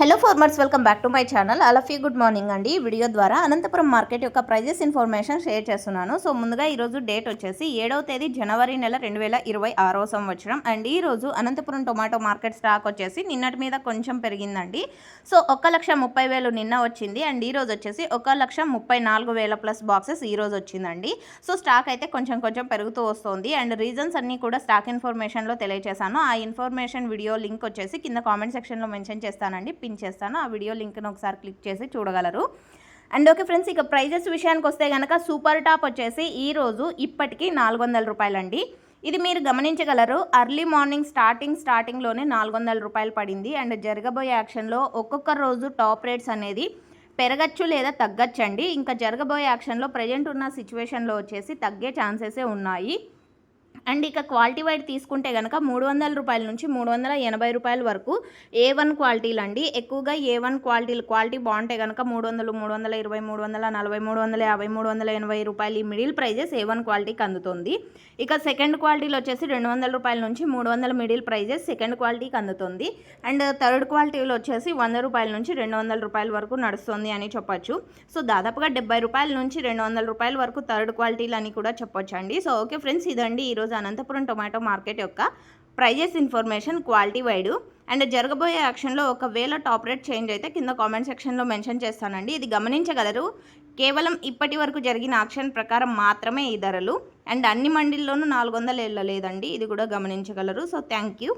Hello farmers, welcome back to my channel. All of you good morning అండి. ఈ video ద్వారా Anantapuram market యొక్క prices information share చేస్తున్నాను. So ముందుగా ఈరోజు డేట్ వచ్చేసి 7వ తేదీ జనవరి నెల 2026వ సంవత్సరం. అండ్ ఈరోజు అనంతపురం టొమాటో మార్కెట్ స్టాక్ వచ్చేసి నిన్నటి మీద కొంచెం పెరిగిందండి. సో 1,30,000 నిన్న వచ్చింది. అండ్ ఈరోజు వచ్చేసి 1,34,000 ప్లస్ బాక్సెస్ ఈరోజు వచ్చిందండి. సో స్టాక్ అయితే కొంచెం పెరుగుతూ వస్తుంది. అండ్ రీజన్స్ అన్నీ కూడా స్టాక్ ఇన్ఫర్మేషన్లో తెలియజేశాను. ఆ ఇన్ఫర్మేషన్ వీడియో లింక్ వచ్చేసి కింద కామెంట్ సెక్షన్లో మెన్షన్ చేస్తానండి. చేస్తాను. ఆ వీడియో లింక్ను ఒకసారి క్లిక్ చేసి చూడగలరు. అండ్ ఓకే ఫ్రెండ్స్, ఇక ప్రైజెస్ విషయానికి వస్తే కనుక సూపర్ టాప్ వచ్చేసి ఈరోజు ఇప్పటికీ 400 రూపాయలండి. ఇది మీరు గమనించగలరు. అర్లీ మార్నింగ్ స్టార్టింగ్లోనే 400 రూపాయలు పడింది. అండ్ జరగబోయే యాక్షన్లో ఒక్కొక్క రోజు టాప్ రేట్స్ అనేది పెరగచ్చు లేదా తగ్గచ్చండి. ఇంకా జరగబోయే యాక్షన్లో ప్రజెంట్ ఉన్న సిచ్యువేషన్లో వచ్చేసి తగ్గే ఛాన్సెసే ఉన్నాయి. అండ్ ఇక క్వాలిటీ వైడ్ తీసుకుంటే కనుక 300 రూపాయల నుంచి 380 రూపాయల వరకు A1 క్వాలిటీలు అండి. ఎక్కువగా A1 క్వాలిటీ బాగుంటే కనుక 300, 320, 340, 350, 380 రూపాయలు ఈ మిడిల్ ప్రైజెస్ A1 క్వాలిటీకి అందుతుంది. ఇక సెకండ్ క్వాలిటీలో వచ్చేసి 200 రూపాయల నుంచి 300 మిడిల్ ప్రైజెస్ సెకండ్ క్వాలిటీకి అందుతుంది. అండ్ థర్డ్ క్వాలిటీలో వచ్చేసి 100 రూపాయల నుంచి 200 రూపాయల వరకు నడుస్తుంది అని చెప్పొచ్చు. సో దాదాపుగా 70 రూపాయల నుంచి 200 రూపాయల వరకు థర్డ్ క్వాలిటీలు అని కూడా చెప్పొచ్చు అండి. సో ఓకే ఫ్రెండ్స్, ఇదండి ఈరోజు అనంతపురం టొమాటో మార్కెట్ యొక్క prices information quality wise. And జరగబోయే యాక్షన్లో ఒకవేళ టాప్ రేట్ చేంజ్ అయితే కింద కామెంట్ సెక్షన్లో మెన్షన్ చేస్తానండి. ఇది గమనించగలరు. కేవలం ఇప్పటి వరకు జరిగిన యాక్షన్ ప్రకారం మాత్రమే ఈ ధరలు. అండ్ అన్ని మండీల్లోనూ 400 వెళ్ళలేదండి. ఇది కూడా గమనించగలరు. So thank you.